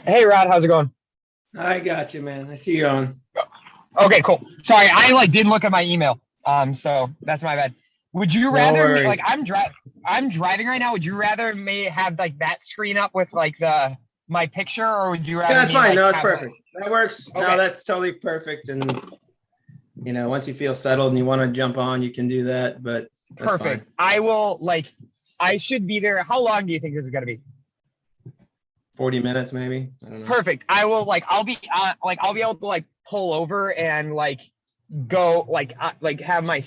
Hey Rod, how's it going? I got you, man. I see you on. Okay, cool. Sorry, I didn't look at my email. So that's my bad. Would you No rather me worries. I'm driving right now. Would you rather me have like that screen up with like the my picture, or would you Yeah, rather that's me fine. like No, it's have like perfect. That works. No, okay, that's totally perfect. And once you feel settled and you want to jump on, you can do that. But that's fine. perfect. I will like I should be there. How long do you think this is gonna be? 40 minutes, maybe. I don't know. Perfect. I will I'll be able to like pull over and like go like have my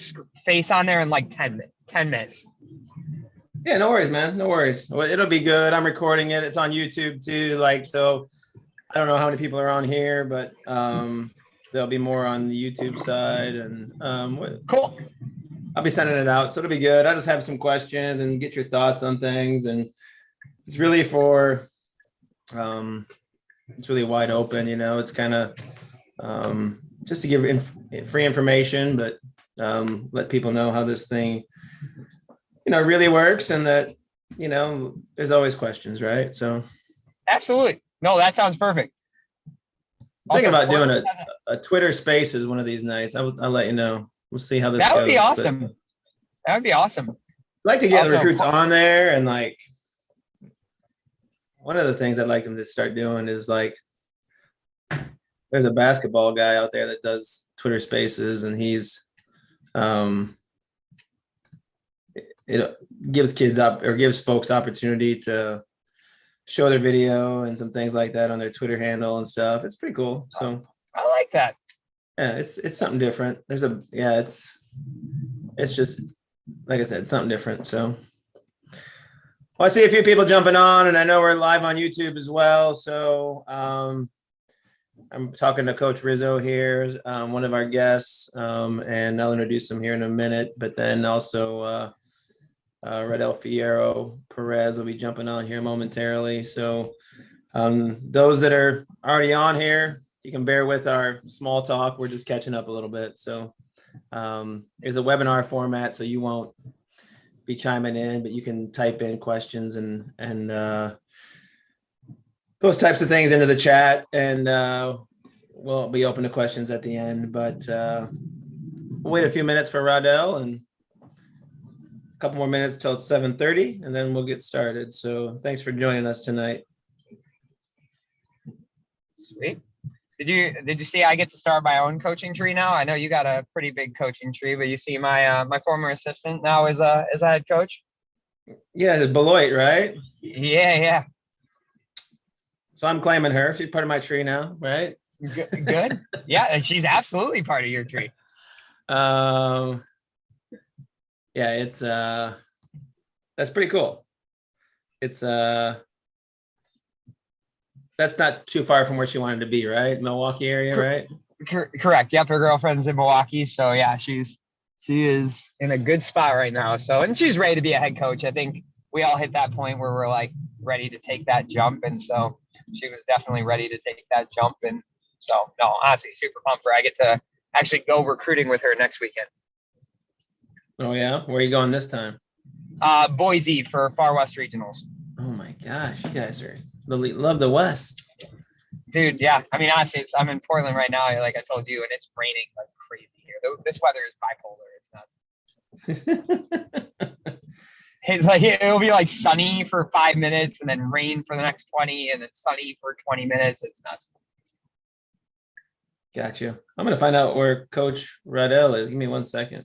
face on there in like 10 minutes. Yeah, no worries, man. No worries. Well, it'll be good. I'm recording it. It's on YouTube too. So I don't know how many people are on here, but there'll be more on the YouTube side, and Cool. I'll be sending it out, so it'll be good. I just have some questions and get your thoughts on things, and it's really it's really wide open. It's kind of just to give free information, but let people know how this thing really works, and that there's always questions, right? So Absolutely. No, that sounds perfect. I'm thinking Also, about doing a Twitter Spaces one of these nights. I'll let you know. We'll see how this that would goes. be But awesome. That would be awesome. I'd like to get the Also, recruits on there, and like one of the things I'd like them to start doing is like there's a basketball guy out there that does Twitter Spaces, and he's it gives kids up or gives folks opportunity to show their video and some things like that on their Twitter handle and stuff. It's pretty cool. So I like that. yeah, it's something different. It's just like I said, something different. So well, I see a few people jumping on, and I know we're live on YouTube as well. So I'm talking to Coach Rizzo here, one of our guests, and I'll introduce him here in a minute. But then also Rodolfo Perez will be jumping on here momentarily. So those that are already on here, you can bear with our small talk. We're just catching up a little bit. So there's a webinar format, so you won't be chiming in, but you can type in questions and those types of things into the chat, and we'll be open to questions at the end. But we'll wait a few minutes for Rodell, and a couple more minutes till it's 7:30, and then we'll get started. So thanks for joining us tonight. Sweet. Did you see I get to start my own coaching tree now? I know you got a pretty big coaching tree, but you see my my former assistant now is a head coach. Yeah, the Beloit, right? Yeah. So I'm claiming her. She's part of my tree now, right? Good. Yeah, and she's absolutely part of your tree. Yeah, it's that's pretty cool. It's that's not too far from where she wanted to be, right? Milwaukee area, right? Correct. Yep, her girlfriend's in Milwaukee, so yeah, she is in a good spot right now. So, and she's ready to be a head coach. I think we all hit that point where we're like ready to take that jump, and so she was definitely ready to take that jump. And so, no, honestly, super pumped for I get to actually go recruiting with her next weekend. Oh yeah, where are you going this time? Boise for Far West Regionals. Oh my gosh, you guys are love the West. Dude, yeah. I mean, honestly, I'm in Portland right now, like I told you, and it's raining like crazy here. This weather is bipolar. It's nuts. It'll be like sunny for 5 minutes and then rain for the next 20 and then sunny for 20 minutes. It's nuts. Gotcha. I'm going to find out where Coach Rodell is. Give me 1 second.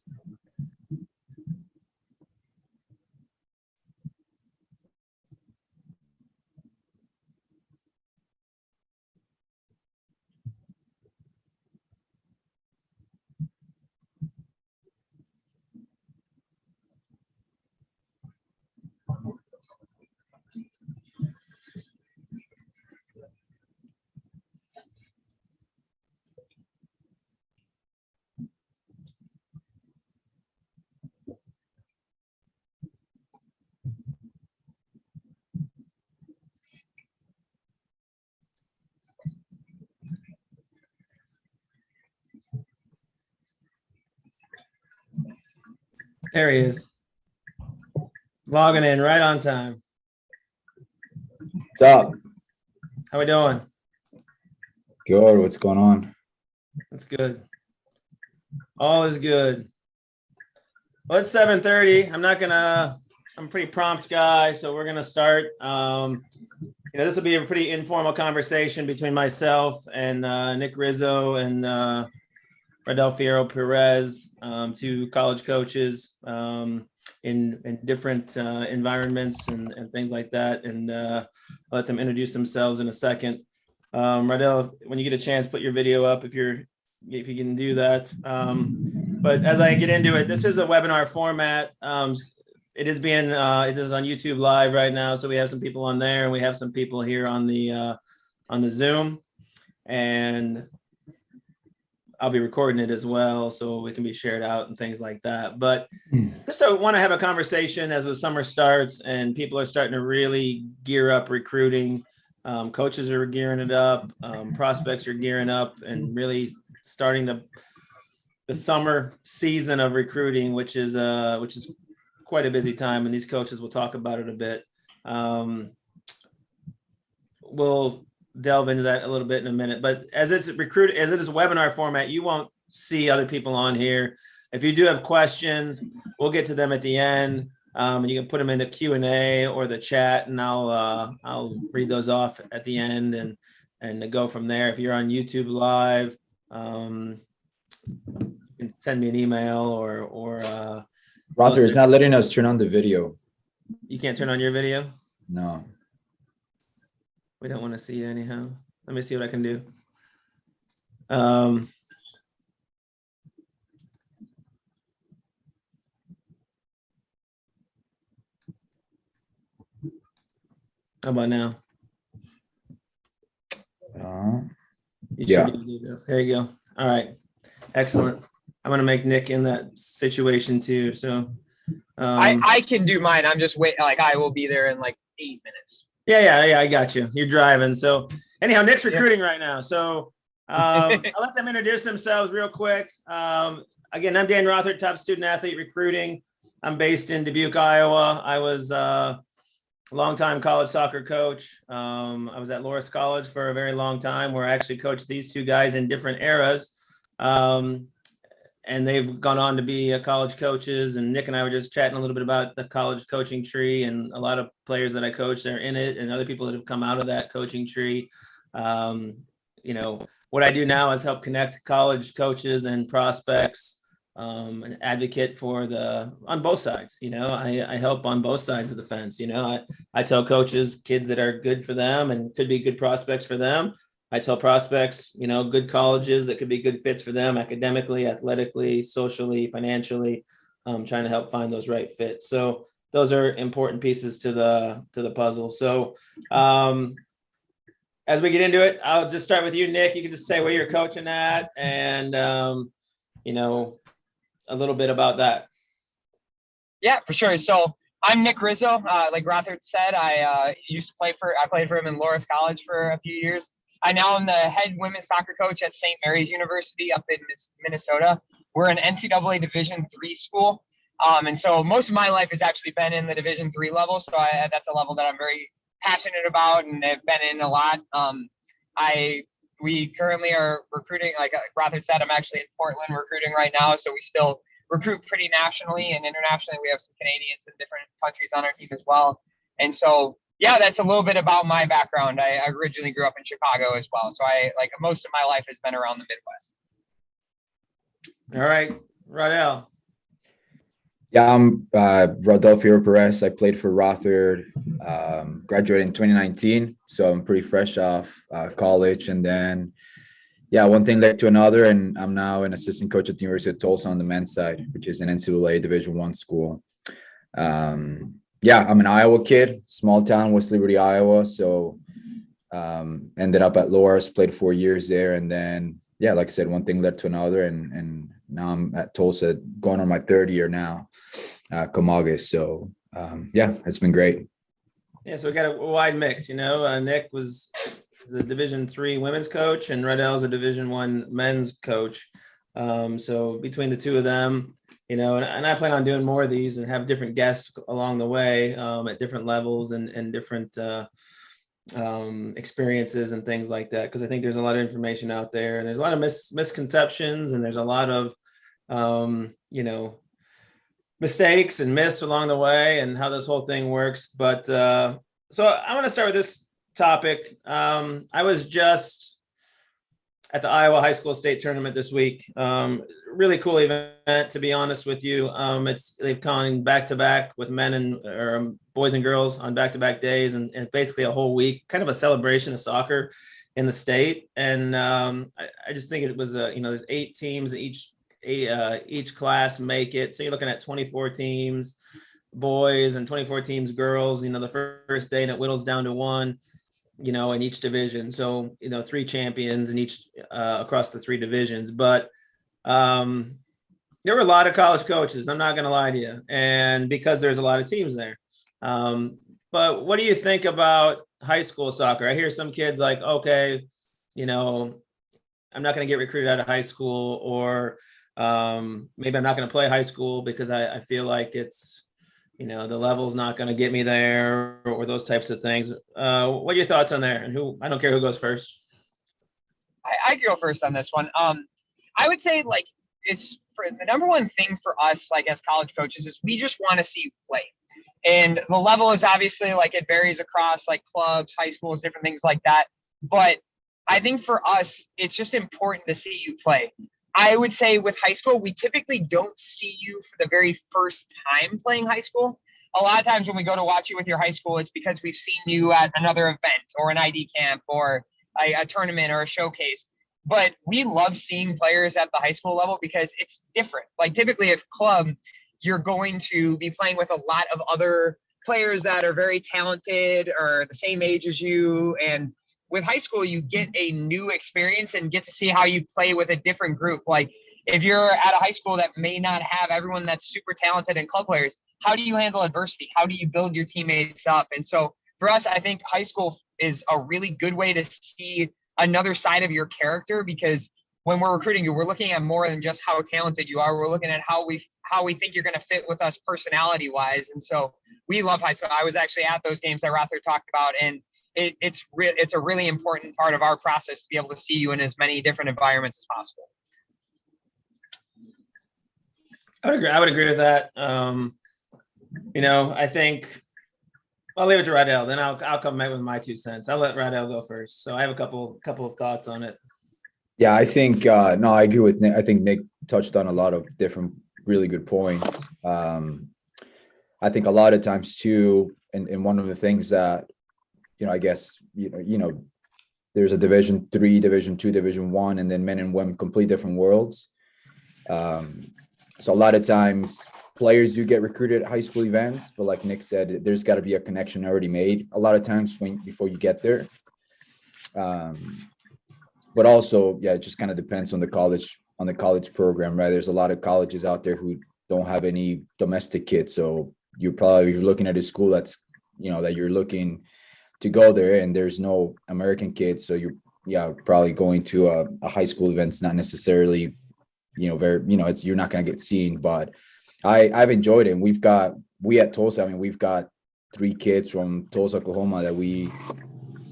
There he is. Logging in right on time. What's up? How we doing? Good. What's going on? That's good. All is good. Well, it's 7:30. I'm a pretty prompt guy, so we're gonna start. This will be a pretty informal conversation between myself and Nick Rizzo and Rodolfo Perez, two college coaches in different environments and things like that. And I'll let them introduce themselves in a second. Rodel, when you get a chance, put your video up if you can do that. But as I get into it, this is a webinar format. It is on YouTube Live right now, so we have some people on there, and we have some people here on the Zoom, and I'll be recording it as well, so it can be shared out and things like that. But just want to have a conversation as the summer starts and people are starting to really gear up recruiting. Coaches are gearing it up, prospects are gearing up, and really starting the summer season of recruiting, which is quite a busy time, and these coaches will talk about it a bit. We'll delve into that a little bit in a minute, but as it is webinar format, you won't see other people on here. If you do have questions, we'll get to them at the end, and you can put them in the Q&A or the chat, and I'll read those off at the end and go from there. If you're on YouTube Live, you can send me an email or Rother is not letting us turn on the video. You can't turn on your video? No. We don't want to see you anyhow. Let me see what I can do. How about now? Yeah. There you go. All right. Excellent. I'm going to make Nick in that situation too. So I can do mine. I'm just wait. Like I will be there in like 8 minutes. Yeah. I got you. You're driving. So anyhow, Nick's recruiting right now. So I'll let them introduce themselves real quick. Again, I'm Dan Rothertop, student athlete recruiting. I'm based in Dubuque, Iowa. I was a longtime college soccer coach. I was at Loras College for a very long time, where I actually coached these two guys in different eras. And they've gone on to be college coaches, and Nick and I were just chatting a little bit about the college coaching tree, and a lot of players that I coach are in it, and other people that have come out of that coaching tree. What I do now is help connect college coaches and prospects, and advocate on both sides. I help on both sides of the fence. I tell coaches, kids that are good for them and could be good prospects for them. I tell prospects, good colleges that could be good fits for them academically, athletically, socially, financially, trying to help find those right fits. So those are important pieces to the puzzle. So as we get into it, I'll just start with you, Nick. You can just say where you're coaching at and, a little bit about that. Yeah, for sure. So I'm Nick Rizzo. Like Rothard said, I played for him in Loras College for a few years. I now am the head women's soccer coach at St. Mary's University up in Minnesota. We're an NCAA Division III school. And so most of my life has actually been in the Division III level. So that's a level that I'm very passionate about and have been in a lot. We currently are recruiting, like Rothard said, I'm actually in Portland recruiting right now. So we still recruit pretty nationally and internationally. We have some Canadians in different countries on our team as well. And so yeah, that's a little bit about my background. I originally grew up in Chicago as well. So most of my life has been around the Midwest. All right, Rodel. Yeah, I'm Rodolfo Perez. I played for Rother, graduated in 2019. So I'm pretty fresh off college. And then, one thing led to another. And I'm now an assistant coach at the University of Tulsa on the men's side, which is an NCAA Division I school. I'm an Iowa kid, small town, West Liberty, Iowa. So ended up at Loras, played 4 years there. And then, like I said, one thing led to another. And now I'm at Tulsa going on my third year now, come August. So, it's been great. Yeah, so we got a wide mix, Nick was a Division III women's coach and Rodell's a Division I men's coach. So between the two of them, and I plan on doing more of these and have different guests along the way at different levels and different experiences and things like that, because I think there's a lot of information out there, and there's a lot of misconceptions, and there's a lot of mistakes and myths along the way, and how this whole thing works. But so I want to start with this topic. I was just at the Iowa High School State Tournament this week. Really cool event, to be honest with you. They've gone back to back with or boys and girls on back-to-back days, and basically a whole week, kind of a celebration of soccer in the state. And I just think it was there's 8 teams, each class make it. So you're looking at 24 teams boys and 24 teams girls, the first day, and it whittles down to 1, in each division. So, 3 champions in each across the 3 divisions. But there were a lot of college coaches, I'm not going to lie to you, and because there's a lot of teams there. But what do you think about high school soccer? I hear some kids like, okay, I'm not going to get recruited out of high school, or maybe I'm not going to play high school because I feel like it's, the level's not going to get me there, or those types of things. What are your thoughts on there? And I don't care who goes first. I could go first on this one. I would say it's for the number one thing for us, as college coaches, is we just want to see you play. And the level is obviously it varies across clubs, high schools, different things like that. But I think for us, it's just important to see you play. I would say with high school, we typically don't see you for the very first time playing high school. A lot of times when we go to watch you with your high school, it's because we've seen you at another event or an ID camp or a tournament or a showcase. But we love seeing players at the high school level because it's different. Typically at club, you're going to be playing with a lot of other players that are very talented or the same age as you. And with high school, you get a new experience and get to see how you play with a different group. If you're at a high school that may not have everyone that's super talented and club players, how do you handle adversity? How do you build your teammates up? And so for us, I think high school is a really good way to see another side of your character, because when we're recruiting you, we're looking at more than just how talented you are. We're looking at how we think you're going to fit with us personality wise. And so we love high school. I was actually at those games that Rother talked about, and it's a really important part of our process to be able to see you in as many different environments as possible. I would agree with that. I think I'll leave it to Rodell, then I'll come back with my 2 cents. I'll let Rodell go first. So I have a couple of thoughts on it. Yeah, I think no, I agree with Nick. I think Nick touched on a lot of different really good points. I think a lot of times too, and one of the things that I guess there's a Division 3, Division 2, Division 1, and then men and women, complete different worlds. So a lot of times players do get recruited at high school events, but like Nick said, there's got to be a connection already made a lot of times before you get there. But also, yeah, it just kind of depends on the college program, right? There's a lot of colleges out there who don't have any domestic kids. So you're looking at a school that's, that you're looking to go there, and there's no American kids. So you're probably going to a high school event. It's not necessarily, you're not going to get seen, but I've enjoyed it. And we at Tulsa, we've got 3 kids from Tulsa, Oklahoma that we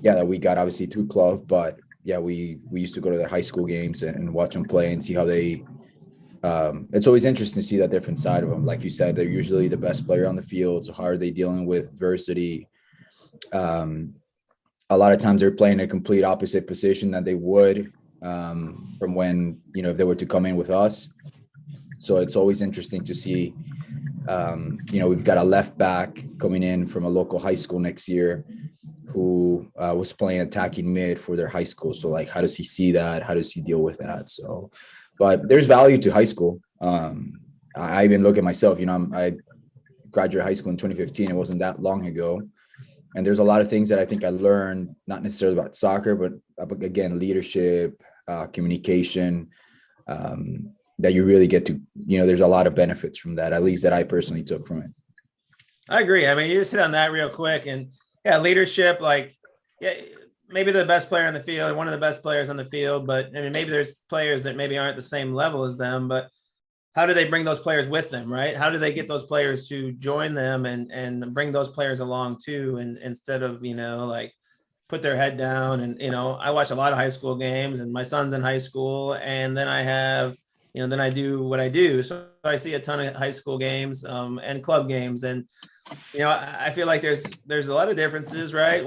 got obviously through club, but yeah, we used to go to the high school games and watch them play and see how they, it's always interesting to see that different side of them. Like you said, they're usually the best player on the field. So how are they dealing with adversity? A lot of times they're playing a complete opposite position that they would from when, if they were to come in with us. So it's always interesting to see, we've got a left back coming in from a local high school next year who was playing attacking mid for their high school. So how does he see that? How does he deal with that? So, but there's value to high school. I even look at myself, I graduated high school in 2015. It wasn't that long ago. And there's a lot of things that I think I learned, not necessarily about soccer, but again, leadership, communication, that you really get to, there's a lot of benefits from that, at least that I personally took from it. I agree. You just hit on that real quick. And yeah, leadership, maybe the best player on the field, one of the best players on the field, but maybe there's players that maybe aren't the same level as them, but how do they bring those players with them, right? How do they get those players to join them and bring those players along too? And instead of, put their head down. And, I watch a lot of high school games, and my son's in high school, and then then I do what I do. So I see a ton of high school games, and club games. And, I feel like there's a lot of differences, right?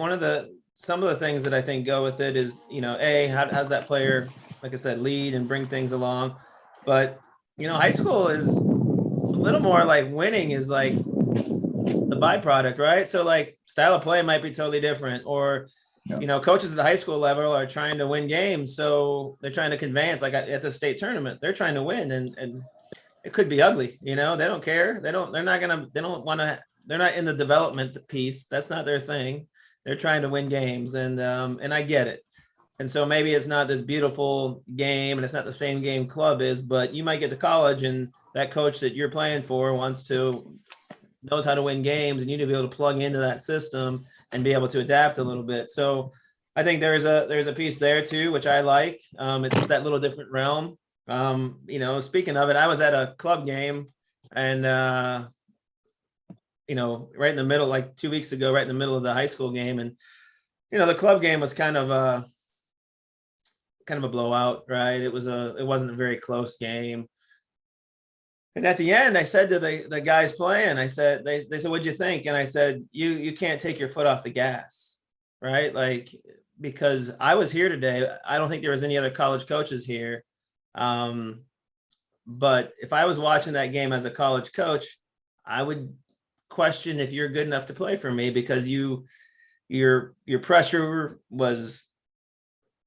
Some of the things that I think go with it is, how's that player, like I said, lead and bring things along. But, high school is a little more like winning is like the byproduct, right? So like style of play might be totally different, or, coaches at the high school level are trying to win games. So they're trying to conveyance, like at the state tournament, they're trying to win, and it could be ugly. They don't care. They're not in the development piece. That's not their thing. They're trying to win games, and I get it. And so maybe it's not this beautiful game, and it's not the same game club is, but you might get to college, and that coach that you're playing for knows how to win games, and you need to be able to plug into that system and be able to adapt a little bit. So I think there's a piece there too, which I like. It's that little different realm. Speaking of it, I was at a club game, and right in the middle, like 2 weeks ago, right in the middle of the high school game. And, the club game was kind of a blowout, right? It wasn't a very close game. And at the end, I said to the guys playing, I said, they said, "What'd you think?" And I said, you can't take your foot off the gas, right? Like, because I was here today. I don't think there was any other college coaches here. But if I was watching that game as a college coach, I would question if you're good enough to play for me, because your pressure was,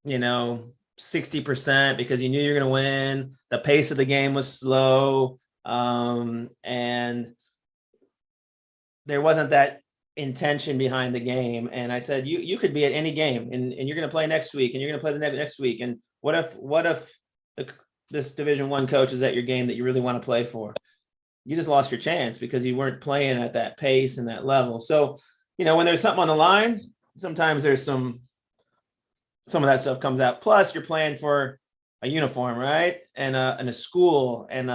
60% because you knew you're going to win. The pace of the game was slow. And there wasn't that intention behind the game. And I said, you could be at any game, and you're going to play next week, and you're going to play the next week. And what if this Division I coach is at your game that you really want to play for? You just lost your chance because you weren't playing at that pace and that level. So, when there's something on the line, sometimes there's some of that stuff comes out. Plus you're playing for a uniform, right? And a school, and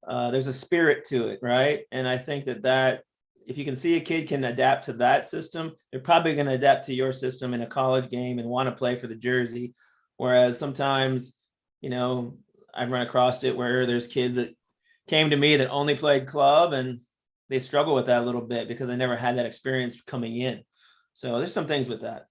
there's a spirit to it, right? And I think that if you can see a kid can adapt to that system, they're probably going to adapt to your system in a college game and want to play for the jersey. Whereas sometimes, I've run across it where there's kids that came to me that only played club, and they struggle with that a little bit because they never had that experience coming in. So there's some things with that.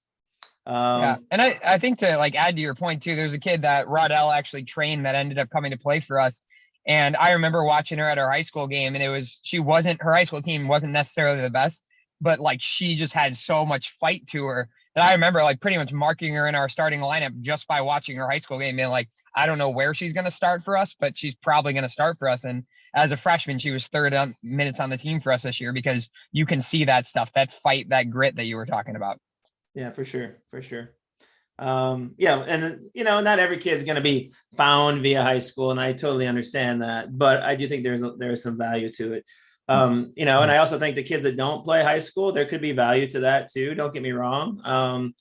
Yeah. And I think to like add to your point too, there's a kid that Rodell actually trained that ended up coming to play for us. And I remember watching her at our high school game, and her high school team wasn't necessarily the best, but like she just had so much fight to her that I remember like pretty much marking her in our starting lineup just by watching her high school game, being like, I don't know where she's going to start for us, but she's probably going to start for us. And as a freshman, she was third minutes on the team for us this year, because you can see that stuff, that fight, that grit that you were talking about. Yeah, for sure. And not every kid's going to be found via high school, and I totally understand that, but I do think there's some value to it. And I also think the kids that don't play high school, there could be value to that too. Don't get me wrong. I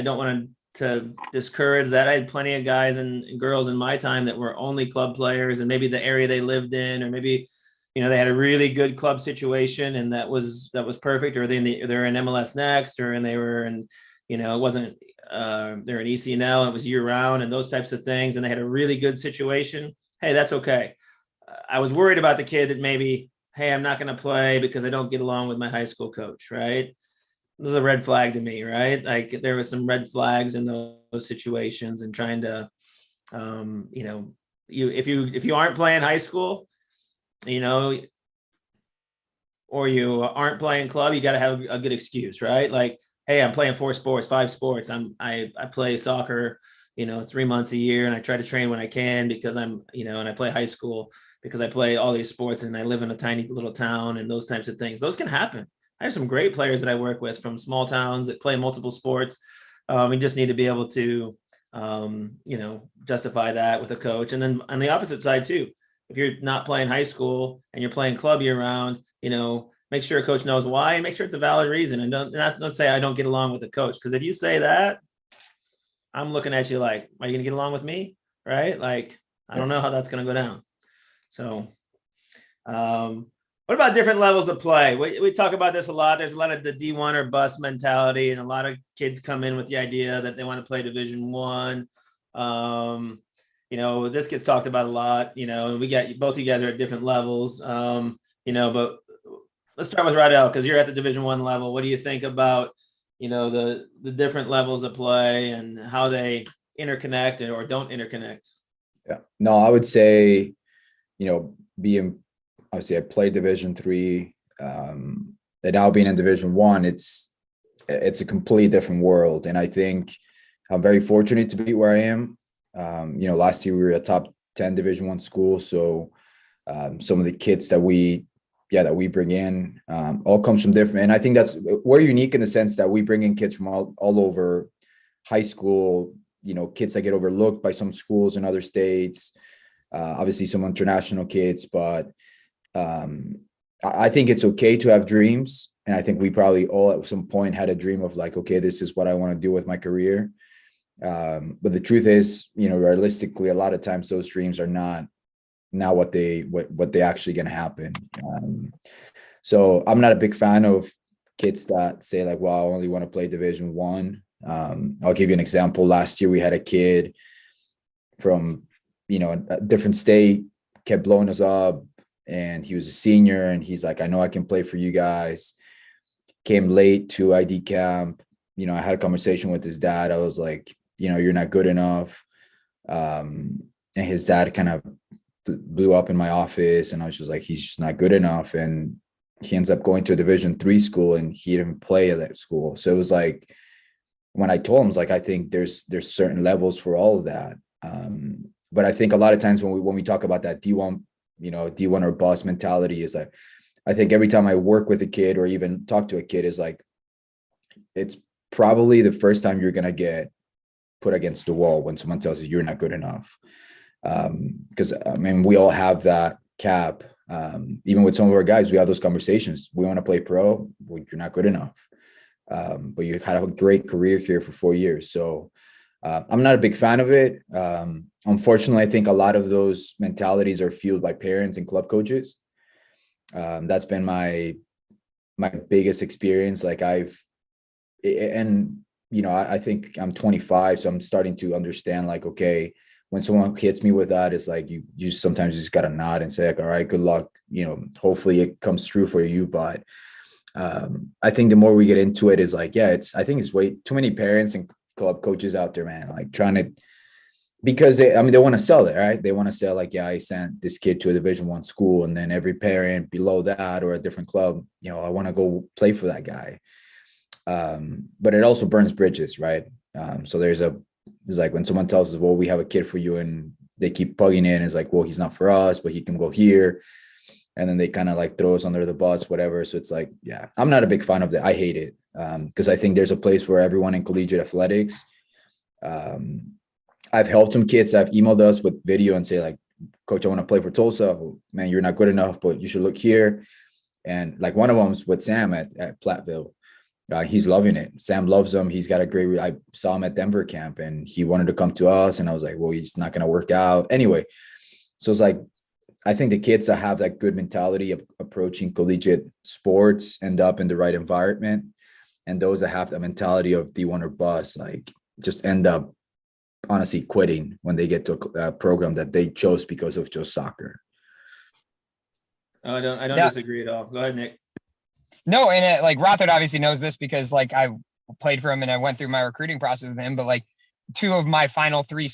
don't want to discourage that. I had plenty of guys and girls in my time that were only club players, and maybe the area they lived in, or maybe they had a really good club situation, and that was perfect, or they're in MLS Next, and they were in, it wasn't, they're in ECNL, and it was year round and those types of things, and they had a really good situation. Hey, that's okay. I was worried about the kid that maybe, hey, I'm not going to play because I don't get along with my high school coach, right? This is a red flag to me, right? Like there was some red flags in those situations, and trying to, if you aren't playing high school, or you aren't playing club, you got to have a good excuse, right? Like, hey, I'm playing 4 sports, 5 sports. I play soccer, 3 months a year, and I try to train when I can because and I play high school because I play all these sports, and I live in a tiny little town, and those types of things. Those can happen. I have some great players that I work with from small towns that play multiple sports. We just need to be able to, justify that with a coach. And then on the opposite side too, if you're not playing high school and you're playing club year round, make sure a coach knows why, and make sure it's a valid reason. And don't say I don't get along with the coach, because if you say that, I'm looking at you like, are you going to get along with me? Right? Like, I don't know how that's going to go down. So, What about different levels of play? We talk about this a lot. There's a lot of the D1 or bust mentality, and a lot of kids come in with the idea that they want to play Division One. This gets talked about a lot. We got both of you guys are at different levels. But let's start with Rodell because you're at the Division One level. What do you think about the different levels of play and how they interconnect or don't interconnect? Yeah, no, I would say, being obviously I played Division III, and now being in Division One, it's a completely different world, and I think I'm very fortunate to be where I am. Last year we were a top 10 Division One school, so some of the kids that we bring in all comes from different, and I think we're unique in the sense that we bring in kids from all over high school, kids that get overlooked by some schools in other states, obviously some international kids, but I think it's okay to have dreams. And I think we probably all at some point had a dream of like, okay, this is what I want to do with my career. But the truth is, realistically, a lot of times those dreams are not what they actually going to happen. So I'm not a big fan of kids that say like, well, I only want to play Division One. I'll give you an example. Last year we had a kid from, a different state, kept blowing us up, and he was a senior, and he's like, I know I can play for you guys. Came late to ID camp. I had a conversation with his dad. I was like, you're not good enough. And his dad kind of blew up in my office, and I was just like, he's just not good enough. And he ends up going to a Division III school, and he didn't play at that school. So it was like, when I told him, I was like, I think there's certain levels for all of that. But I think a lot of times when we talk about that D1, D1 or bust mentality, is like, I think every time I work with a kid or even talk to a kid is like, it's probably the first time you're going to get put against the wall when someone tells you you're not good enough. Because we all have that cap. Even with some of our guys, we have those conversations. We want to play pro. Well, you're not good enough. But you had a great career here for 4 years. So I'm not a big fan of it. Unfortunately, I think a lot of those mentalities are fueled by parents and club coaches. That's been my biggest experience. Like I think I'm 25, so I'm starting to understand like, okay, when someone hits me with that, it's like you sometimes just got to nod and say like, all right, good luck. Hopefully it comes true for you. But I think the more we get into it is like, I think it's way too many parents and club coaches out there, man, like trying to, because they want to sell it, right? They want to sell like, I sent this kid to a Division I school, and then every parent below that or a different club, I want to go play for that guy. But it also burns bridges, right? So there's like when someone tells us, well, we have a kid for you, and they keep plugging in, it's like, well, he's not for us, but he can go here. And then they kind of like throw us under the bus, whatever. So it's like, I'm not a big fan of that. I hate it because I think there's a place for everyone in collegiate athletics. I've helped some kids that have emailed us with video and say like, coach, I want to play for Tulsa. Well, man, you're not good enough, but you should look here. And like one of them was with Sam at Platteville. He's loving it. Sam loves him. He's got a great, I saw him at Denver camp, and he wanted to come to us. And I was like, well, he's not going to work out anyway. So it's like, I think the kids that have that good mentality of approaching collegiate sports end up in the right environment. And those that have the mentality of D1 or bust, like just end up honestly quitting when they get to a program that they chose because of just soccer. I don't disagree at all. Go ahead, Nick. No, and like Rothertop obviously knows this because like I played for him and I went through my recruiting process with him. But like one of my final three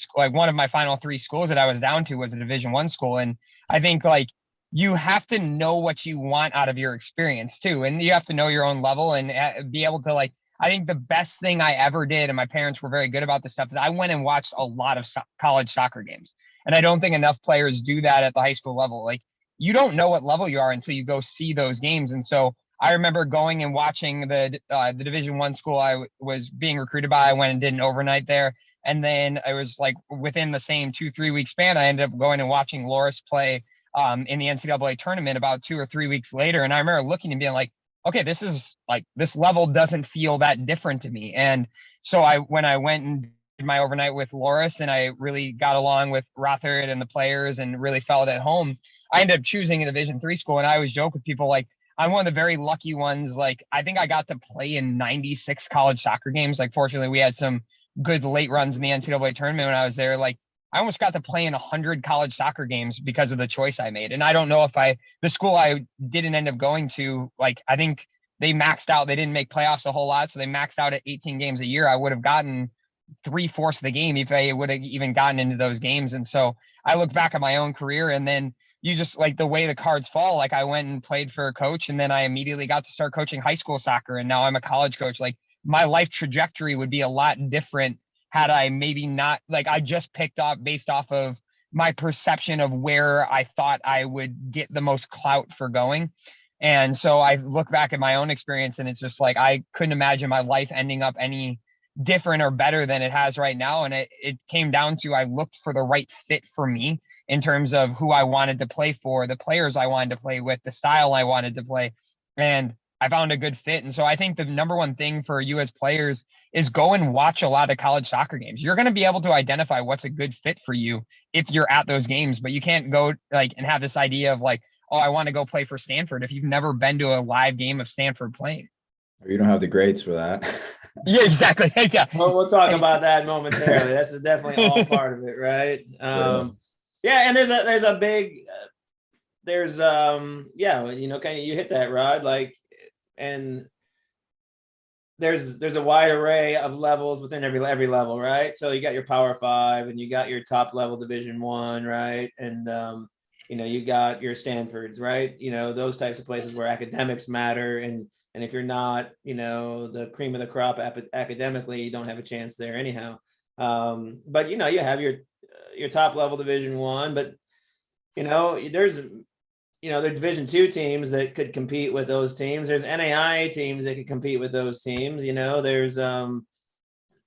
schools that I was down to was a Division I school, and I think like you have to know what you want out of your experience too, and you have to know your own level and be able to like. I think the best thing I ever did, and my parents were very good about this stuff, is I went and watched a lot of college soccer games, and I don't think enough players do that at the high school level. Like you don't know what level you are until you go see those games, and so. I remember going and watching the Division I school I was being recruited by. I went and did an overnight there. And then I was like within the same 2-3 week span, I ended up going and watching Loris play in the NCAA tournament about 2 or 3 weeks later. And I remember looking and being like, okay, this is like, this level doesn't feel that different to me. And so when I went and did my overnight with Loris and I really got along with Rothertop and the players and really felt at home, I ended up choosing a Division III school. And I always joke with people, like, I'm one of the very lucky ones. Like, I think I got to play in 96 college soccer games. Like, fortunately, we had some good late runs in the NCAA tournament when I was there. Like, I almost got to play in 100 college soccer games because of the choice I made. And I don't know if the school I didn't end up going to, like, I think they maxed out. They didn't make playoffs a whole lot. So they maxed out at 18 games a year. I would have gotten 3/4 of the game if I would have even gotten into those games. And so I look back at my own career, and then you just, like, the way the cards fall, like, I went and played for a coach, and then I immediately got to start coaching high school soccer. And now I'm a college coach. Like, my life trajectory would be a lot different had I maybe not, like, I just picked up based off of my perception of where I thought I would get the most clout for going. And so I look back at my own experience, and it's just like, I couldn't imagine my life ending up any different or better than it has right now. And it came down to, I looked for the right fit for me in terms of who I wanted to play for, the players I wanted to play with, the style I wanted to play. And I found a good fit. And so I think the number one thing for you as players is go and watch a lot of college soccer games. You're going to be able to identify what's a good fit for you if you're at those games, but you can't go, like, and have this idea of, like, oh, I want to go play for Stanford if you've never been to a live game of Stanford playing. You don't have the grades for that. Yeah, exactly. Yeah. Well, we'll talk about that momentarily. That's definitely all part of it, right? Yeah, and there's a big yeah, you know, kind of, you hit that, Rod, like, and there's a wide array of levels within every level, right? So you got your Power Five, and you got your top level Division I, right? And you know, you got your Stanfords, right? You know, those types of places where academics matter, and if you're not, you know, the cream of the crop academically, you don't have a chance there anyhow. But you know, you have your top level Division I, but you know, there's Division II teams that could compete with those teams. There's NAIA teams that could compete with those teams. You know, there's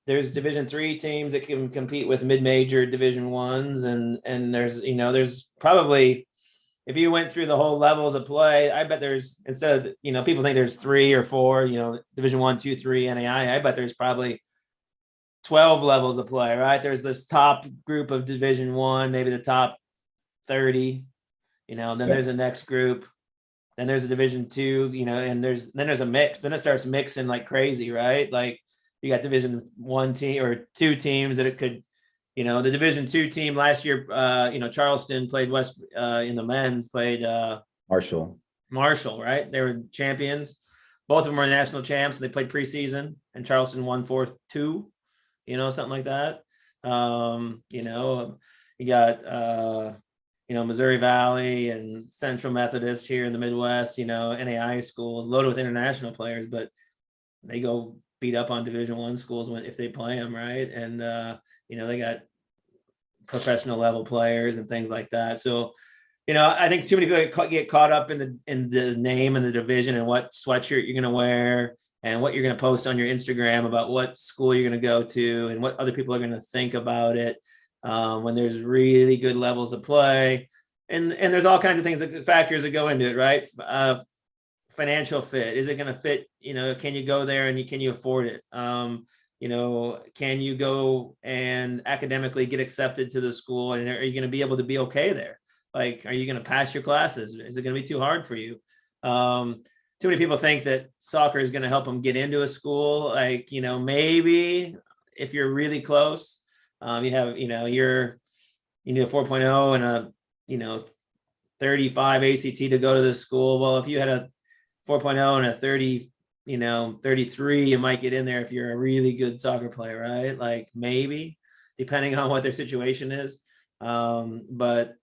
Division III teams that can compete with mid-major Division Is, and there's probably, if you went through the whole levels of play, I bet there's, instead of, you know, people think there's 3 or 4, you know, Division I, II, III, NAIA, I bet there's probably 12 levels of play, right? There's this top group of Division I, maybe the top 30, you know, then there's the next group, then there's a Division II, you know, and there's a mix, then it starts mixing like crazy, right? Like, you got Division I team or 2 teams that it could, you know, the Division II team last year, you know, Charleston played in the men's, played Marshall, right? They were champions. Both of them were national champs. They played preseason, and Charleston won 4-2, you know, something like that. You know, you got, you know, Missouri Valley and Central Methodist here in the Midwest, you know, NAIA schools loaded with international players, but they go beat up on Division I schools if they play them, right? And, you know, they got professional level players and things like that. So, you know, I think too many people get caught up in the name and the division and what sweatshirt you're going to wear and what you're going to post on your Instagram about what school you're going to go to and what other people are going to think about it, when there's really good levels of play. And there's all kinds of factors that go into it, right? Financial fit. Is it going to fit? You know, can you go there and can you afford it? You know, can you go and academically get accepted to the school, and are you going to be able to be okay there? Like, are you going to pass your classes? Is it going to be too hard for you? Too many people think that soccer is going to help them get into a school. Like, you know, maybe if you're really close, you have, you know, you need a 4.0 and a, you know, 35 ACT to go to the school. Well, if you had a 4.0 and a 30, you know, 33, you might get in there if you're a really good soccer player, right? Like, maybe, depending on what their situation is. But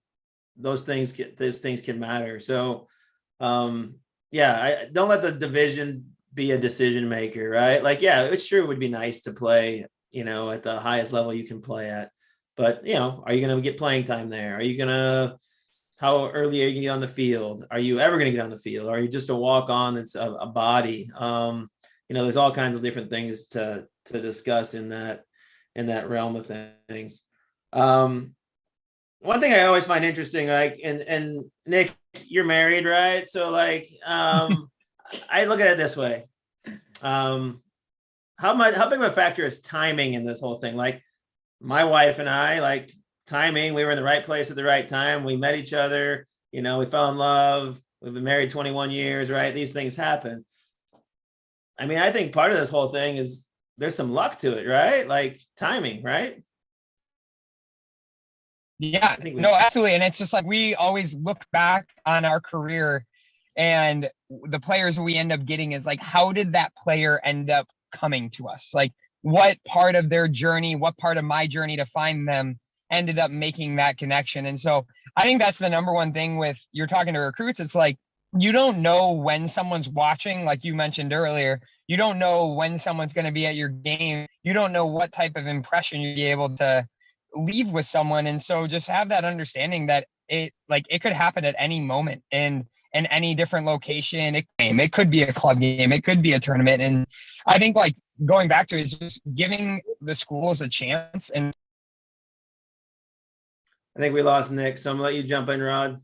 those things can matter. So, yeah, don't let the division be a decision maker, right? Like, yeah, it sure would be nice to play, you know, at the highest level you can play at, but, you know, are you going to get playing time there? Are you going to, how early are you going to get on the field? Are you ever going to get on the field? Are you just a walk on that's a body? You know, there's all kinds of different things to discuss in that realm of things. One thing I always find interesting, like, and Nick, you're married, right? So, like, I look at it this way. How big of a factor is timing in this whole thing? Like, my wife and I, like, timing, we were in the right place at the right time. We met each other, we fell in love. We've been married 21 years, right? These things happen. I mean, I think part of this whole thing is there's some luck to it, right? Like timing, right? Yeah, no, absolutely. And it's just like we always look back on our career and the players we end up getting is like, how did that player end up coming to us? Like, what part of their journey, what part of my journey to find them ended up making that connection? And so I think that's the number one thing with you're talking to recruits. It's like, you don't know when someone's watching, like you mentioned earlier. You don't know when someone's going to be at your game. You don't know what type of impression you'll be able to leave with someone. And so just have that understanding that it could happen at any moment and in any different location. It could be a club game. It could be a tournament. And I think like going back to it is just giving the schools a chance. And I think we lost Nick, so I'm gonna let you jump in, Rod.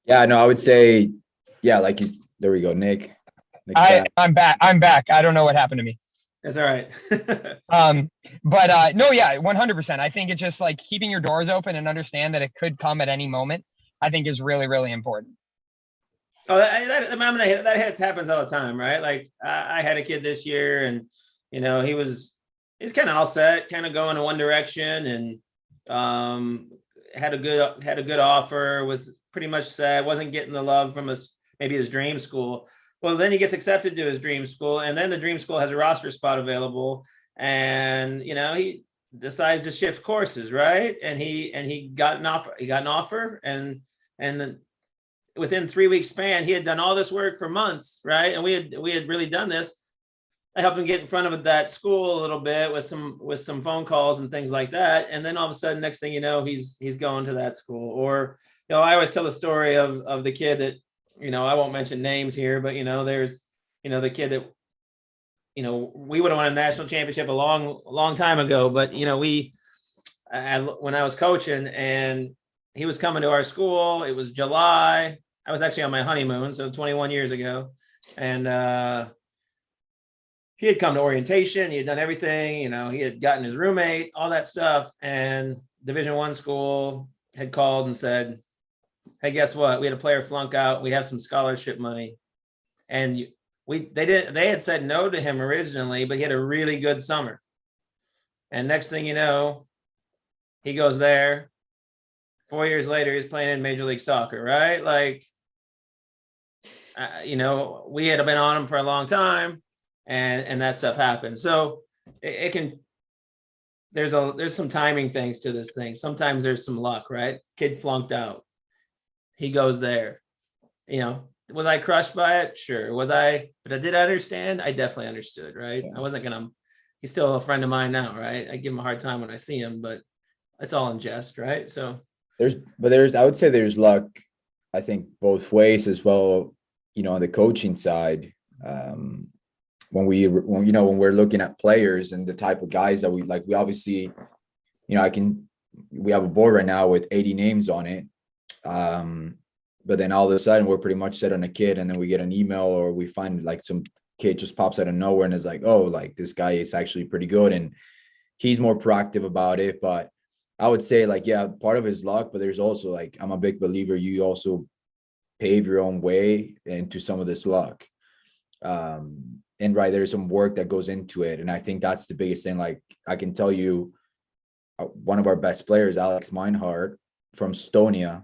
Yeah, no, I would say, yeah, like you, there we go, Nick. I'm back. I don't know what happened to me. That's all right. But no, yeah, 100%. I think it's just like keeping your doors open and understand that it could come at any moment, I think is really, really important. Oh, that happens all the time, right? Like I had a kid this year and, he's kind of all set, kind of going in one direction and had a good offer, was pretty much set, wasn't getting the love from maybe his dream school. Well, then he gets accepted to his dream school, and then the dream school has a roster spot available, and he decides to shift courses, right? And he got an offer, and then within 3 weeks span, he had done all this work for months, right? And we had really done this. I helped him get in front of that school a little bit with some phone calls and things like that, and then all of a sudden, next thing you know, he's going to that school. Or I always tell the story of the kid that. I won't mention names here, but there's, the kid that, we would have won a national championship a long time ago, but when I was coaching and he was coming to our school, it was July. I was actually on my honeymoon, so 21 years ago, and he had come to orientation. He had done everything. He had gotten his roommate, all that stuff, and Division I school had called and said, hey, guess what? We had a player flunk out. We have some scholarship money. And they had said no to him originally, but he had a really good summer. And next thing you know, he goes there. 4 years later, he's playing in Major League Soccer, right? Like, we had been on him for a long time, and that stuff happened. So it can, there's some timing things to this thing. Sometimes there's some luck, right? Kid flunked out. He goes there. Was I crushed by it? Sure. But I did understand. I definitely understood, right? Yeah. I wasn't he's still a friend of mine now, right? I give him a hard time when I see him, but it's all in jest, right? So I would say there's luck, I think both ways as well, on the coaching side. When we're looking at players and the type of guys that we like, we obviously, we have a board right now with 80 names on it. But then all of a sudden we're pretty much set on a kid, and then we get an email or we find like some kid just pops out of nowhere and is like, oh, like this guy is actually pretty good, and he's more proactive about it. But I would say like, yeah, part of his luck, but there's also like, I'm a big believer you also pave your own way into some of this luck. And right, there's some work that goes into it, and I think that's the biggest thing. Like I can tell you, one of our best players, Meinhard from Estonia,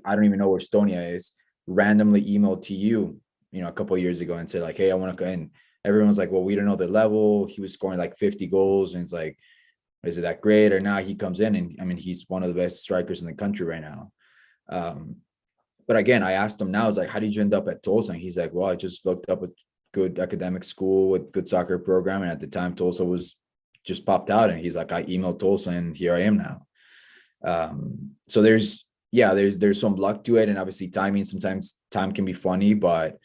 I don't even know where Estonia is, randomly emailed to you, a couple of years ago and said like, hey, I want to go in. Everyone's like, well, we don't know the level. He was scoring like 50 goals. And it's like, is it that great or not? He comes in and I mean, he's one of the best strikers in the country right now. But again, I asked him now, I was like, how did you end up at Tulsa? And he's like, well, I just looked up a good academic school with good soccer program. And at the time Tulsa was just popped out, and he's like, I emailed Tulsa and here I am now. So there's some luck to it, and obviously timing, sometimes time can be funny, but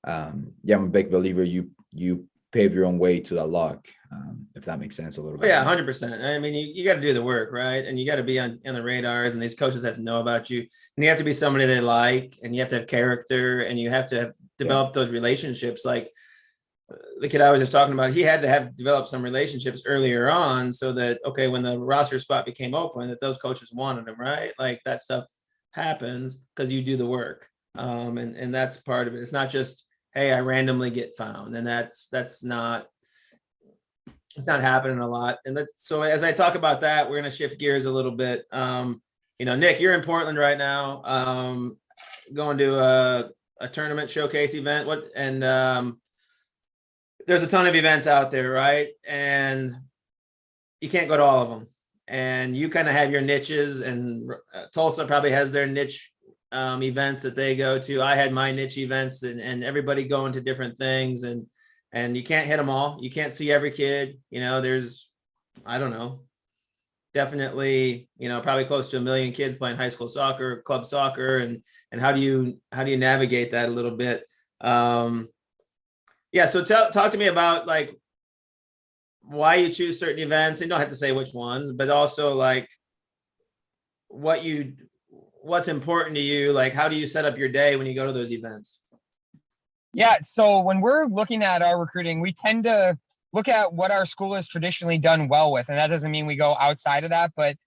I'm a big believer you pave your own way to that luck, if that makes sense a little bit. Yeah, 100%. I mean, you got to do the work, right? And you got to be on the radars, and these coaches have to know about you, and you have to be somebody they like, and you have to have character, and you have to have developed those relationships. Like the kid I was just talking about, he had to have developed some relationships earlier on so that, okay, when the roster spot became open, that those coaches wanted him, right? Like that stuff happens because you do the work. And that's part of it. It's not just, hey, I randomly get found, and it's not happening a lot. And so as I talk about that, we're going to shift gears a little bit. Nick, you're in Portland right now, going to a tournament showcase event. There's a ton of events out there, right? And you can't go to all of them. And you kind of have your niches, and Tulsa probably has their niche events that they go to. I had my niche events, and everybody going to different things, and you can't hit them all. You can't see every kid. There's, I don't know, definitely, probably close to 1 million kids playing high school soccer, club soccer, and how do you navigate that a little bit? Yeah. So talk to me about like why you choose certain events. You don't have to say which ones, but also like what's important to you. Like, how do you set up your day when you go to those events? Yeah. So when we're looking at our recruiting, we tend to look at what our school has traditionally done well with. And that doesn't mean we go outside of that, but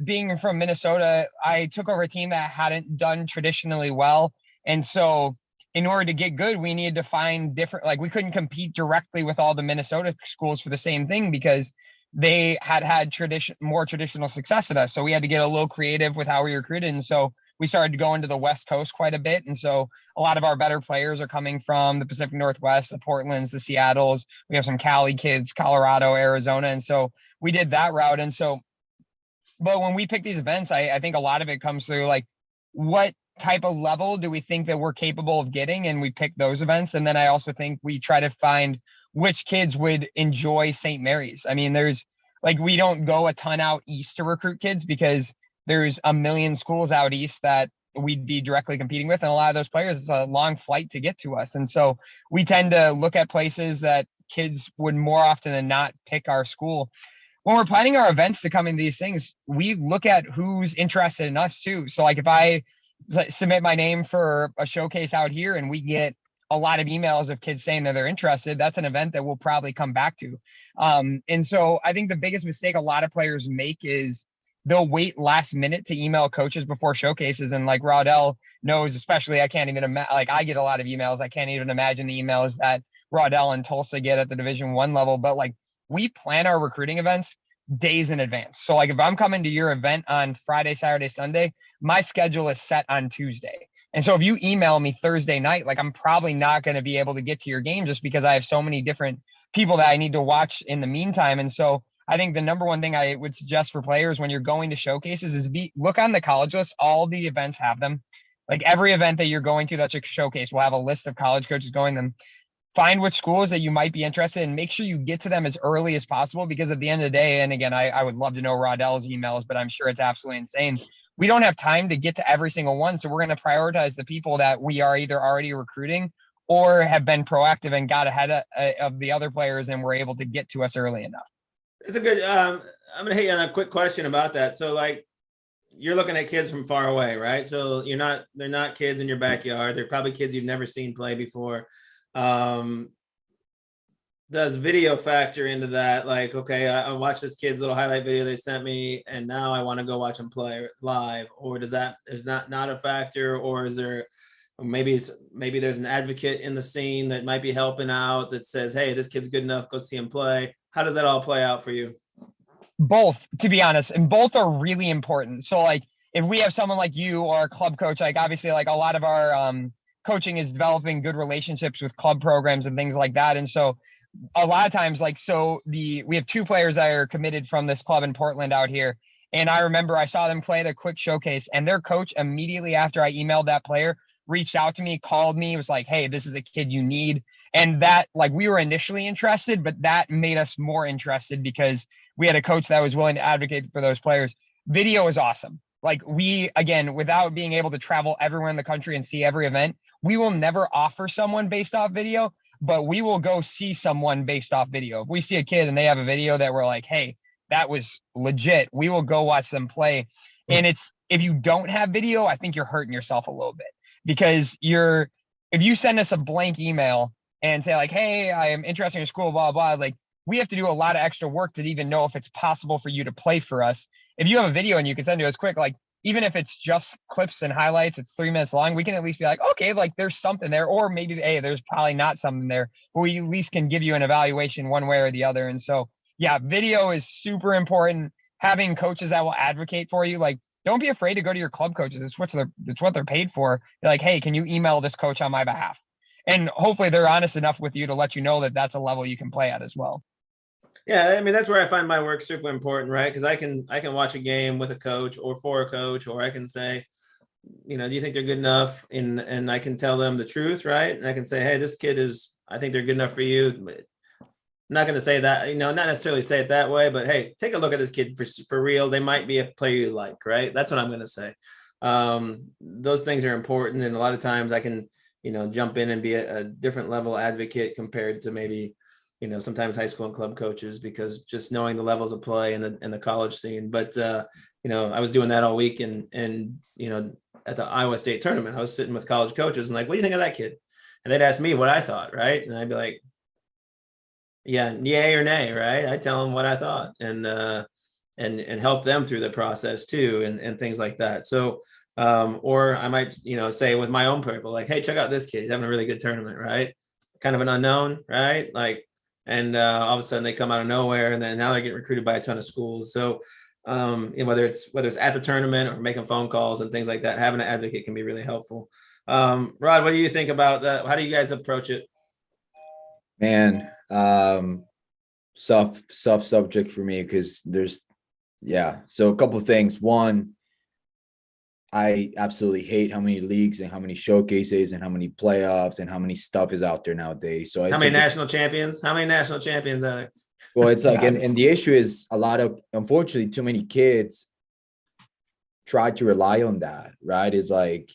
being from Minnesota, I took over a team that hadn't done traditionally well. And so in order to get good, we needed to find different, like we couldn't compete directly with all the Minnesota schools for the same thing because they had more traditional success at us. So we had to get a little creative with how we recruited. And so we started going to the West Coast quite a bit. And so a lot of our better players are coming from the Pacific Northwest, the Portlands, the Seattles. We have some Cali kids, Colorado, Arizona. And so we did that route. And so, but when we pick these events, I think a lot of it comes through like, what type of level do we think that we're capable of getting? And we pick those events. And then I also think we try to find which kids would enjoy St. Mary's. I mean, there's like, we don't go a ton out east to recruit kids because there's 1 million schools out east that we'd be directly competing with. And a lot of those players, it's a long flight to get to us. And so we tend to look at places that kids would more often than not pick our school. When we're planning our events to come in these things, we look at who's interested in us too. So like if I submit my name for a showcase out here and we get a lot of emails of kids saying that they're interested, that's an event that we'll probably come back to. And so I think the biggest mistake a lot of players make is they'll wait last minute to email coaches before showcases. And like Rodell knows, especially, I can't even imagine, like I get a lot of emails. I can't even imagine the emails that Rodell and Tulsa get at the Division I level, but like we plan our recruiting events days in advance. So like if I'm coming to your event on Friday, Saturday, Sunday, my schedule is set on Tuesday. And so if you email me Thursday night, like I'm probably not going to be able to get to your game just because I have so many different people that I need to watch in the meantime. And so I think the number one thing I would suggest for players when you're going to showcases is look on the college list. All the events have them. Like every event that you're going to that's a showcase will have a list of college coaches going them. Find which schools that you might be interested in. Make sure you get to them as early as possible because at the end of the day, and again, I would love to know Rodell's emails, but I'm sure it's absolutely insane. We don't have time to get to every single one. So we're going to prioritize the people that we are either already recruiting or have been proactive and got ahead of the other players and were able to get to us early enough. It's a good, I'm going to hit you on a quick question about that. So like you're looking at kids from far away, right? So they're not kids in your backyard. They're probably kids you've never seen play before. Does video factor into that? Like, okay, I watched this kid's little highlight video they sent me, and now I want to go watch them play live. Or is that not a factor? Or is there maybe there's an advocate in the scene that might be helping out that says, hey, this kid's good enough, go see him play? How does that all play out for you? Both, to be honest, and both are really important. So like if we have someone like you or a club coach, like obviously like a lot of our coaching is developing good relationships with club programs and things like that. And so a lot of times, like, so we have 2 players that are committed from this club in Portland out here. And I remember I saw them play at a quick showcase, and their coach immediately after I emailed that player reached out to me, called me, was like, hey, this is a kid you need. And that, like, we were initially interested, but that made us more interested because we had a coach that was willing to advocate for those players. Video is awesome. Like we, again, without being able to travel everywhere in the country and see every event, we will never offer someone based off video, but we will go see someone based off video. If we see a kid and they have a video that we're like, hey, that was legit, we will go watch them play. And if you don't have video, I think you're hurting yourself a little bit because if you send us a blank email and say like, hey, I am interested in your school, blah, blah, like we have to do a lot of extra work to even know if it's possible for you to play for us. If you have a video and you can send it to us quick, like even if it's just clips and highlights, it's 3 minutes long, we can at least be like, okay, like there's something there, or maybe, hey, there's probably not something there, but we at least can give you an evaluation one way or the other. And so, yeah, video is super important. Having coaches that will advocate for you, like, don't be afraid to go to your club coaches. It's what they're paid for. They're like, hey, can you email this coach on my behalf? And hopefully they're honest enough with you to let you know that that's a level you can play at as well. Yeah, I mean, that's where I find my work super important, right? Because I can watch a game with a coach or for a coach, or I can say, do you think they're good enough? And I can tell them the truth, right? And I can say, hey, this kid I think they're good enough for you. But I'm not going to say that, not necessarily say it that way, but hey, take a look at this kid for real. They might be a player you like, right? That's what I'm going to say. Those things are important. And a lot of times I can, jump in and be a different level advocate compared to maybe, sometimes high school and club coaches, because just knowing the levels of play and the college scene. But, I was doing that all week and at the Iowa State tournament, I was sitting with college coaches and like, what do you think of that kid? And they'd ask me what I thought. Right. And I'd be like, yeah, yay or nay. Right. I tell them what I thought and help them through the process too. And things like that. So, or I might, say with my own people, like, hey, check out this kid. He's having a really good tournament. Right. Kind of an unknown. Right. Like, and all of a sudden they come out of nowhere, and then now they're getting recruited by a ton of schools. So, whether it's at the tournament or making phone calls and things like that, having an advocate can be really helpful. Rod, what do you think about that? How do you guys approach it? Man, soft subject for me, because so a couple of things. One, I absolutely hate how many leagues and how many showcases and how many playoffs and how many stuff is out there nowadays. So how many national champions are there? Well, it's like, and the issue is unfortunately, too many kids try to rely on that, right? It's like,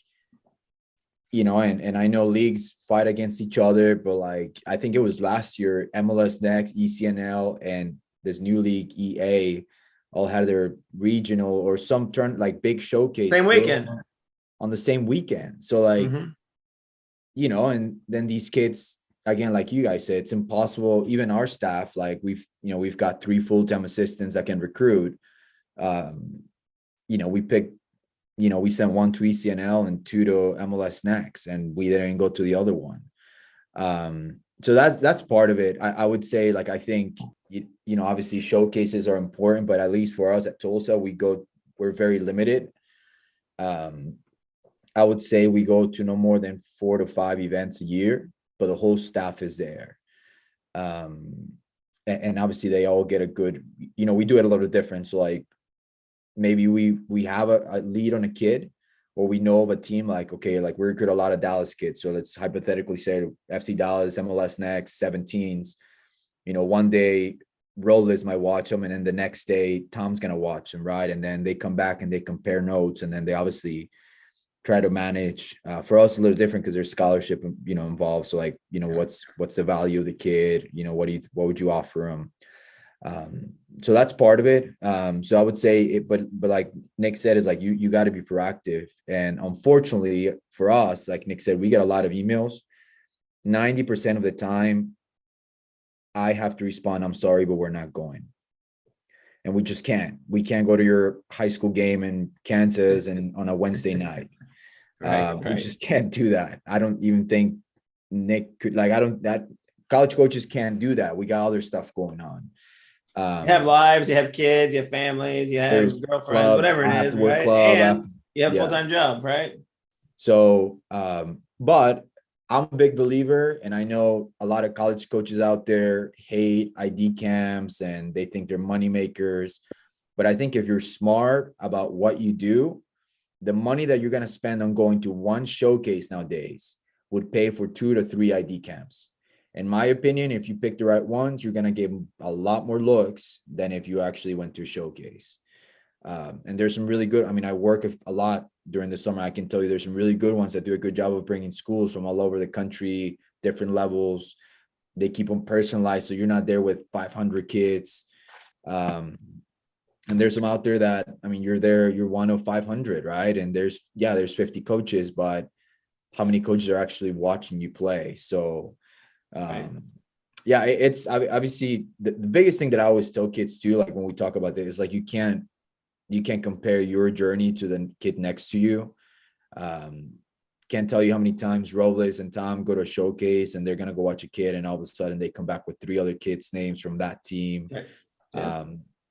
and I know leagues fight against each other, but like, I think it was last year, MLS Next, ECNL, and this new league, EA, all had their regional or some big showcase same weekend on the same weekend. So like, and then these kids, again, like you guys said, it's impossible. Even our staff, like we've got 3 full-time assistants that can recruit. We picked, we sent 1 to ECNL and 2 to MLS Next, and we didn't go to the other one. So that's part of it. I would say, like, I think, obviously showcases are important, but at least for us at Tulsa, we're very limited. I would say we go to no more than 4 to 5 events a year, but the whole staff is there. And obviously they all get a good, we do it a little different. So like, maybe we have a lead on a kid, or we know of a team, like, okay, like we recruit a lot of Dallas kids. So let's hypothetically say FC Dallas, MLS Next, 17s, one day Robles might watch them, and then the next day Tom's going to watch them. Right. And then they come back and they compare notes, and then they obviously try to manage. For us, a little different because there's scholarship, involved. So like, what's the value of the kid? What would you offer them? So that's part of it. So I would say it, but like Nick said, is like, you got to be proactive. And unfortunately for us, like Nick said, we get a lot of emails. 90% of the time I have to respond, I'm sorry, but we're not going. And we just can't. We can't go to your high school game in Kansas and on a Wednesday night. Right. We just can't do that. I don't even think Nick could, that college coaches can't do that. We got other stuff going on. You have lives, you have kids, you have families, you have girlfriends, club, whatever it is, right? And you have a full-time job, right? So, but I'm a big believer, and I know a lot of college coaches out there hate ID camps and they think they're money makers. But I think if you're smart about what you do, the money that you're going to spend on going to one showcase nowadays would pay for 2 to 3 ID camps. In my opinion, if you pick the right ones, you're going to get a lot more looks than if you actually went to a showcase. And there's some really good, I work a lot during the summer. I can tell you there's some really good ones that do a good job of bringing schools from all over the country, different levels. They keep them personalized, so you're not there with 500 kids. And there's some out there that, you're there, you're one of 500, right? And there's 50 coaches, but how many coaches are actually watching you play? So, it's obviously the biggest thing that I always tell kids too, like when we talk about this, is like, you can't you can't compare your journey to the kid next to you. Can't tell you how many times Robles and Tom go to a showcase and they're going to go watch a kid, and all of a sudden they come back with 3 other kids' names from that team. Yeah.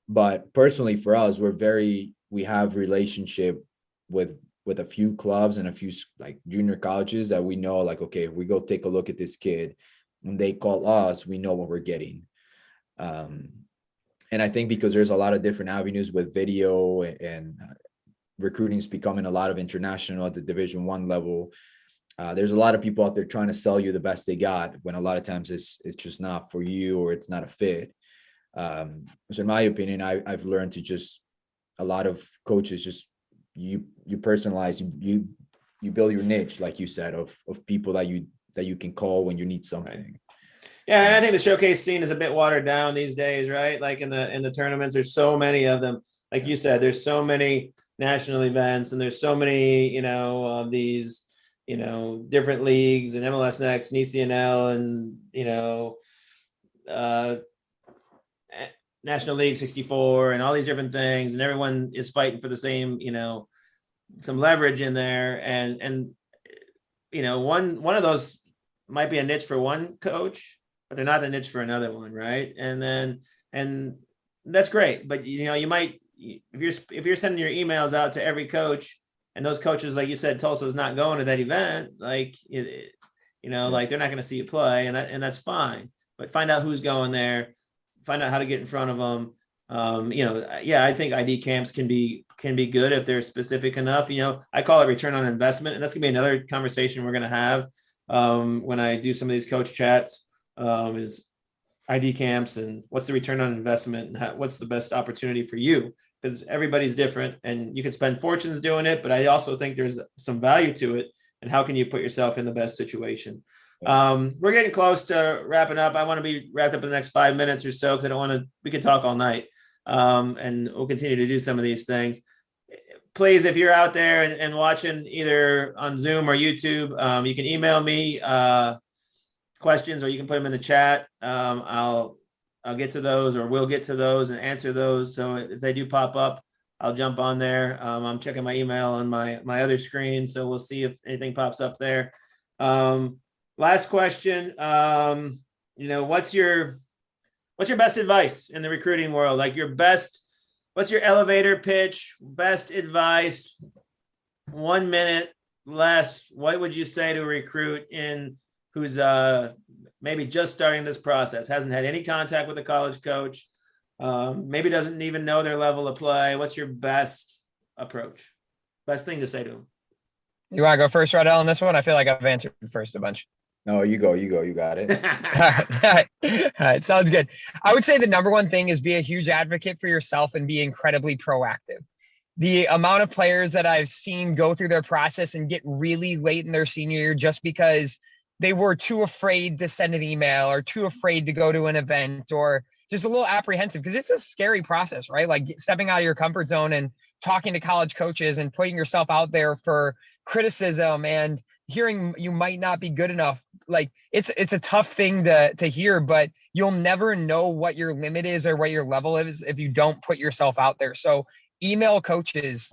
But personally for us, we have relationship with a few clubs and a few like junior colleges that we know, like, okay, if we go take a look at this kid and they call us, we know what we're getting. And I think because there's a lot of different avenues with video and recruiting is becoming a lot of international at the Division I level. There's a lot of people out there trying to sell you the best they got, when a lot of times it's just not for you, or it's not a fit. So in my opinion, I've learned to just, a lot of coaches just, you personalize, you build your niche, like you said, of people that you can call when you need something. Right. Yeah, and I think the showcase scene is a bit watered down these days, right? Like in the tournaments, there's so many of them. Like you said, there's so many national events, and there's so many, these, different leagues, and MLS Next, and ECNL, and National League 64, and all these different things, and everyone is fighting for the same, some leverage in there, and one of those might be a niche for one coach, but they're not the niche for another one, right? And that's great, but you might, if you're sending your emails out to every coach, and those coaches, like you said, Tulsa's not going to that event, like like they're not going to see you play, and that's fine. But find out who's going there, find out how to get in front of them. I think ID camps can be good if they're specific enough. I call it return on investment, and that's gonna be another conversation we're gonna have when I do some of these coach chats. Is ID camps, and what's the return on investment, and what's the best opportunity for you? Because everybody's different, and you can spend fortunes doing it, but I also think there's some value to it. And how can you put yourself in the best situation? We're getting close to wrapping up. I want to be wrapped up in the next 5 minutes or so, because I don't want to, we can talk all night. And we'll continue to do some of these things. Please, if you're out there and watching either on Zoom or YouTube, you can email me questions, or you can put them in the chat. I'll get to those, or we'll get to those and answer those. So if they do pop up, I'll jump on there. I'm checking my email on my other screen, so we'll see if anything pops up there. Last question. What's your best advice in the recruiting world? Like what's your elevator pitch, best advice, 1 minute less? What would you say to a recruit who's maybe just starting this process, hasn't had any contact with a college coach, maybe doesn't even know their level of play? What's your best approach? Best thing to say to them? You want to go first, Rodell, on this one? I feel like I've answered first a bunch. No, you go. You got it. All right. Sounds good. I would say the number one thing is be a huge advocate for yourself and be incredibly proactive. The amount of players that I've seen go through their process and get really late in their senior year just because they were too afraid to send an email, or too afraid to go to an event, or just a little apprehensive, because it's a scary process, right? Like stepping out of your comfort zone and talking to college coaches and putting yourself out there for criticism and hearing you might not be good enough. Like it's a tough thing to hear, but you'll never know what your limit is or what your level is if you don't put yourself out there. So email coaches,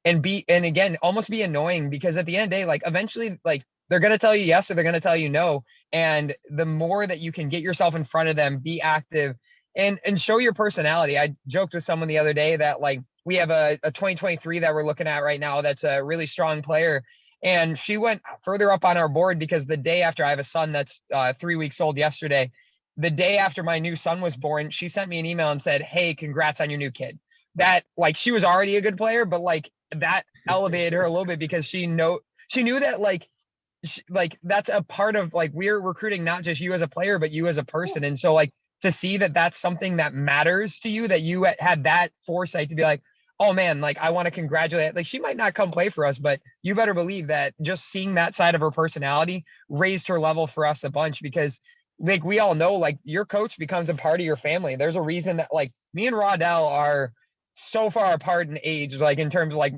and again, almost be annoying, because at the end of the day, like eventually, like they're going to tell you yes or they're going to tell you no. And the more that you can get yourself in front of them, be active and show your personality. I joked with someone the other day that like we have a 2023 that we're looking at right now that's a really strong player. And she went further up on our board because the day after, I have a son that's 3 weeks old yesterday. The day after my new son was born, she sent me an email and said, "Hey, congrats on your new kid." That, like, she was already a good player, but like that elevated her a little bit, because she knew that like that's a part of, like, we're recruiting not just you as a player, but you as a person. And so like to see that that's something that matters to you, that you had that foresight to be like, oh man, like I want to congratulate, like she might not come play for us, but you better believe that just seeing that side of her personality raised her level for us a bunch, because like we all know, like your coach becomes a part of your family. There's a reason that like me and Rodell are so far apart in age, like in terms of like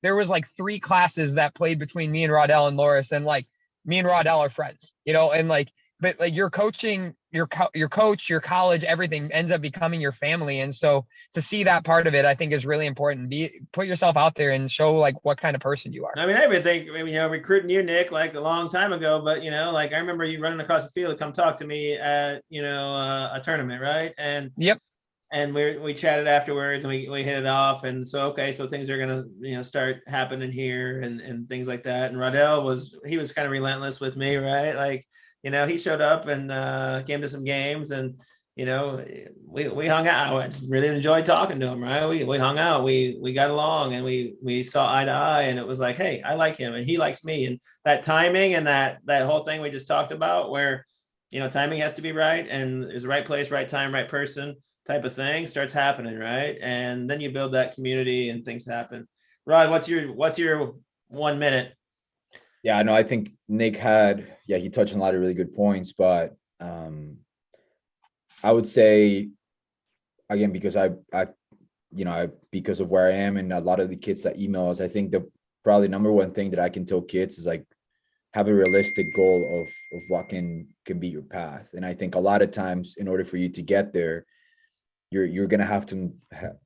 there was like 3 classes that played between me and Rodell and Loris, and like me and Rodell are friends, and like but like your coaching, your coach, your college, everything ends up becoming your family. And so to see that part of it, I think is really important. Put yourself out there and show like what kind of person you are. I mean, I would think, recruiting you, Nick, like a long time ago, but, like I remember you running across the field to come talk to me at, a tournament, right? And Yep. And we chatted afterwards and we hit it off. And so, okay, so things are going to, start happening here and things like that. And Rodell was kind of relentless with me, right? Like, he showed up and came to some games and, we hung out. I just really enjoyed talking to him, right? We hung out, we got along and we saw eye to eye and it was like, hey, I like him and he likes me. And that timing and that whole thing we just talked about where, timing has to be right and there's the right place, right time, right person type of thing starts happening, right? And then you build that community and things happen. Rod, what's your 1 minute? Yeah, no, I think Nick he touched on a lot of really good points, but I would say again, because because of where I am and a lot of the kids that email us, I think the probably number one thing that I can tell kids is like have a realistic goal of what can be your path. And I think a lot of times in order for you to get there, you're going to have to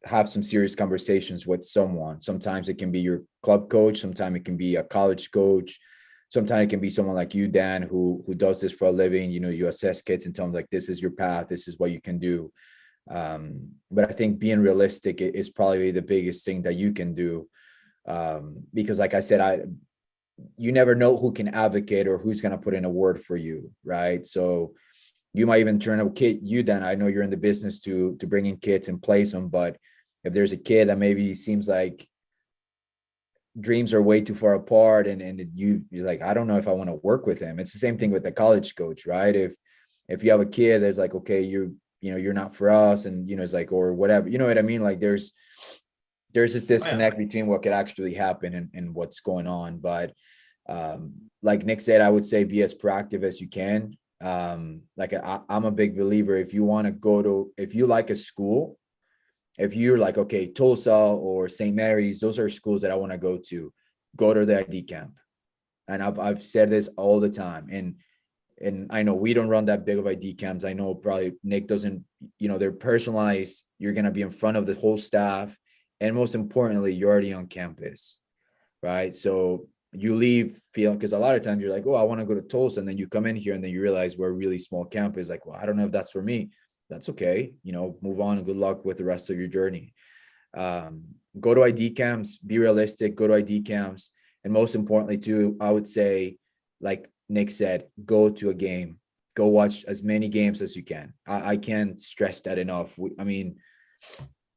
have some serious conversations with someone. Sometimes it can be your club coach. Sometimes it can be a college coach. Sometimes it can be someone like you, Dan, who does this for a living. You assess kids and tell them like, this is your path. This is what you can do. But I think being realistic is probably the biggest thing that you can do. Because like I said, you never know who can advocate or who's going to put in a word for you. Right. So you might even turn a kid, Dan, I know you're in the business to bring in kids and place them, but if there's a kid that maybe seems like dreams are way too far apart and you're like, I don't know if I want to work with him. It's the same thing with the college coach, right? If you have a kid that's like, okay, you're not for us and, it's like, or whatever, you know what I mean? Like there's this disconnect between what could actually happen and what's going on. But like Nick said, I would say be as proactive as you can. Like I'm a big believer. If you want to if you like a school, if you're like, okay, Tulsa or St. Mary's, those are schools that I want to go to the ID camp. And I've said this all the time. And I know we don't run that big of ID camps. I know probably Nick doesn't, they're personalized. You're going to be in front of the whole staff. And most importantly, you're already on campus, right? So you leave feeling, because a lot of times you're like, oh, I want to go to Tulsa. And then you come in here and then you realize we're a really small campus. Like, well, I don't know if that's for me. That's okay. Move on and good luck with the rest of your journey. Go to ID camps, be realistic, go to ID camps. And most importantly too, I would say, like Nick said, go to a game, go watch as many games as you can. I can't stress that enough.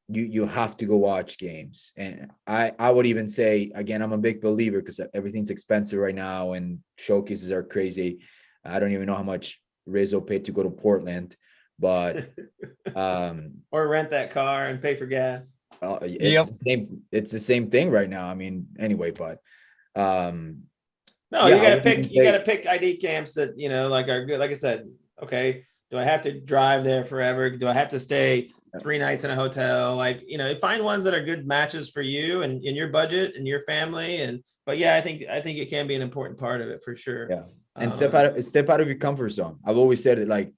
You have to go watch games. And I would even say, again, I'm a big believer because everything's expensive right now and showcases are crazy. I don't even know how much Rizzo paid to go to Portland, but or rent that car and pay for gas. It's the same thing right now. I mean, anyway, but no, you gotta pick ID camps that like are good. Like I said, okay, do I have to drive there forever? Do I have to stay 3 nights in a hotel? Like, find ones that are good matches for you and in your budget and your family. But yeah, I think it can be an important part of it for sure. Yeah. And step out of your comfort zone. I've always said it, like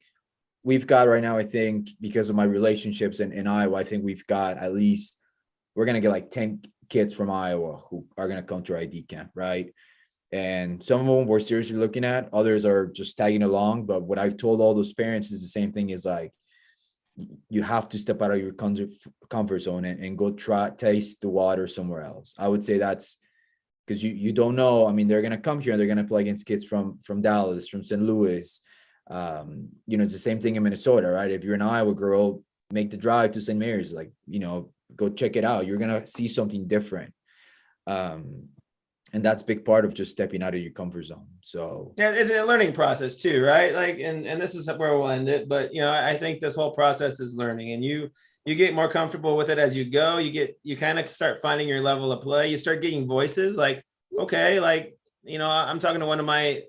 we've got right now, I think because of my relationships in Iowa, I think we've got at least, we're going to get like 10 kids from Iowa who are going to come to our ID camp. Right. And some of them we're seriously looking at, others are just tagging along. But what I've told all those parents is the same thing, is like, you have to step out of your comfort zone and go taste the water somewhere else. I would say that's because you don't know. I mean, they're going to come here and they're going to play against kids from Dallas, from St. Louis. It's the same thing in Minnesota, right? If you're an Iowa girl, make the drive to St. Mary's, like, go check it out. You're going to see something different. And that's a big part of just stepping out of your comfort zone. So yeah, it's a learning process too, right? Like, and this is where we'll end it. But I think this whole process is learning, and you get more comfortable with it as you go. You kind of start finding your level of play. You start getting voices like, okay, like, I'm talking to one of my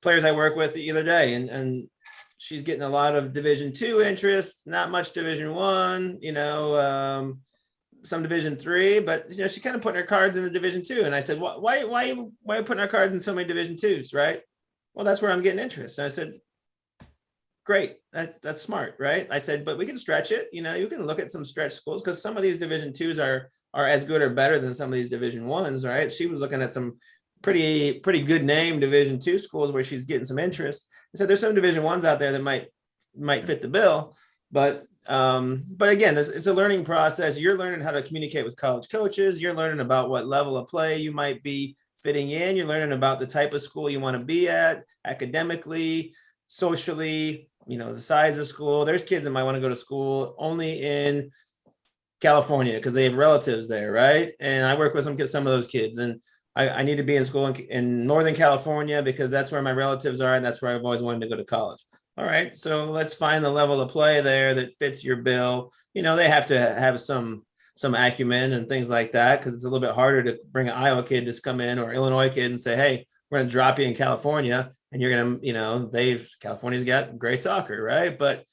players I work with the other day, and she's getting a lot of Division II interest, not much Division I, some Division III, but she kind of putting her cards in the Division II. And I said, why are you putting our cards in so many Division IIs, right? well, that's where I'm getting interest. And I said, great, that's smart, right? I said, but we can stretch it. You can look at some stretch schools because some of these Division twos are as good or better than some of these Division ones, right? She was looking at some pretty good name Division two schools where she's getting some interest. I said, there's some Division ones out there that might fit the bill, but again, it's a learning process. You're learning how to communicate with college coaches. You're learning about what level of play you might be fitting in. You're learning about the type of school you want to be at academically, socially, the size of school. There's kids that might want to go to school only in California because they have relatives there, right? And I work with some of those kids, and I need to be in school in Northern California because that's where my relatives are, and that's where I've always wanted to go to college. All right, so let's find the level of play there that fits your bill. They have to have some acumen and things like that because it's a little bit harder to bring an Iowa kid just come in or Illinois kid and say, hey, we're going to drop you in California. And you're going to, California's got great soccer, right? But,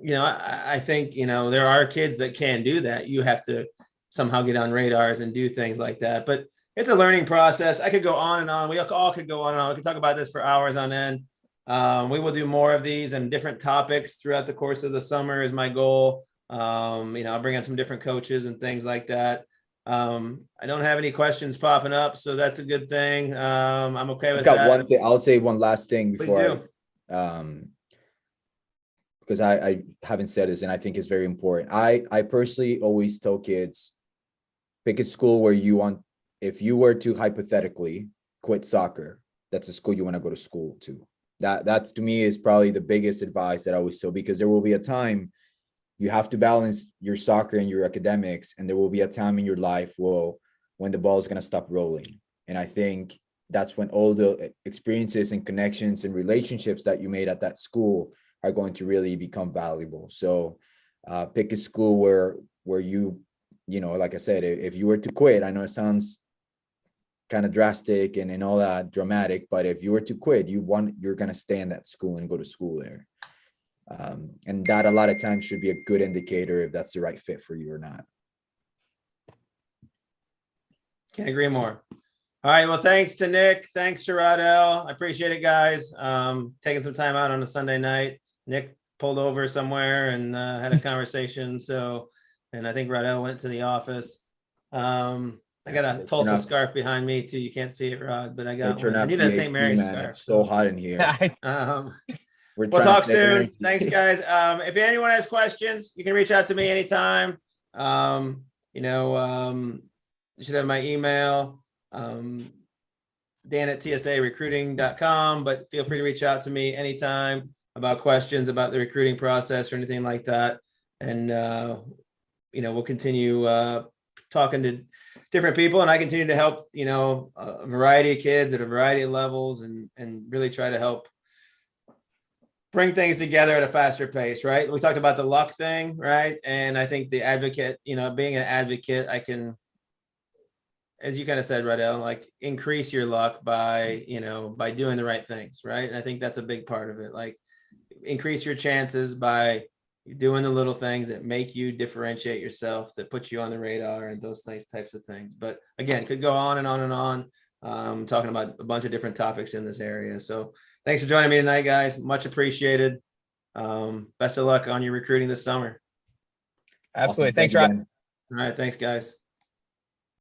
I think, there are kids that can do that. You have to somehow get on radars and do things like that. But it's a learning process. I could go on and on. We all could go on and on. We could talk about this for hours on end. We will do more of these and different topics throughout the course of the summer is my goal. I'll bring on some different coaches and things like that. I don't have any questions popping up, so that's a good thing. I'm okay with that. One thing. I'll say one last thing before, because I haven't said this and I think it's very important. I personally always tell kids, pick a school where you want. If you were to hypothetically quit soccer, that's a school you want to go to school to. That's to me is probably the biggest advice that I always tell, because there will be a time you have to balance your soccer and your academics, and there will be a time in your life when the ball is going to stop rolling. And I think that's when all the experiences and connections and relationships that you made at that school are going to really become valuable. So pick a school where you like I said, if you were to quit, I know it sounds kind of drastic and all that dramatic, but if you were to quit, you're going to stay in that school and go to school there. And that a lot of times should be a good indicator if that's the right fit for you or not. Can't agree more. All right. Well, thanks to Nick. Thanks to Rodell. I appreciate it, guys. Taking some time out on a Sunday night. Nick pulled over somewhere and had a conversation. And I think Rodell went to the office. I got a Tulsa scarf behind me too. You can't see it, Rod, but I got one. I need a St. Mary's scarf. It's so hot in here. We'll talk soon. Thanks, guys. If anyone has questions, you can reach out to me anytime. You should have my email, dan@tsarecruiting.com, but feel free to reach out to me anytime about questions about the recruiting process or anything like that. And, we'll continue talking to different people, and I continue to help, a variety of kids at a variety of levels and really try to help bring things together at a faster pace, right? We talked about the luck thing, right? And I think the advocate, being an advocate, I can, as you kind of said, Rodell, like increase your luck by doing the right things, right? And I think that's a big part of it. Like increase your chances by doing the little things that make you differentiate yourself, that put you on the radar and those types of things. But again, could go on and on and on, talking about a bunch of different topics in this area. So thanks for joining me tonight, guys. Much appreciated. Best of luck on your recruiting this summer. Absolutely. Awesome. Thanks, Rod. All right. Thanks, guys.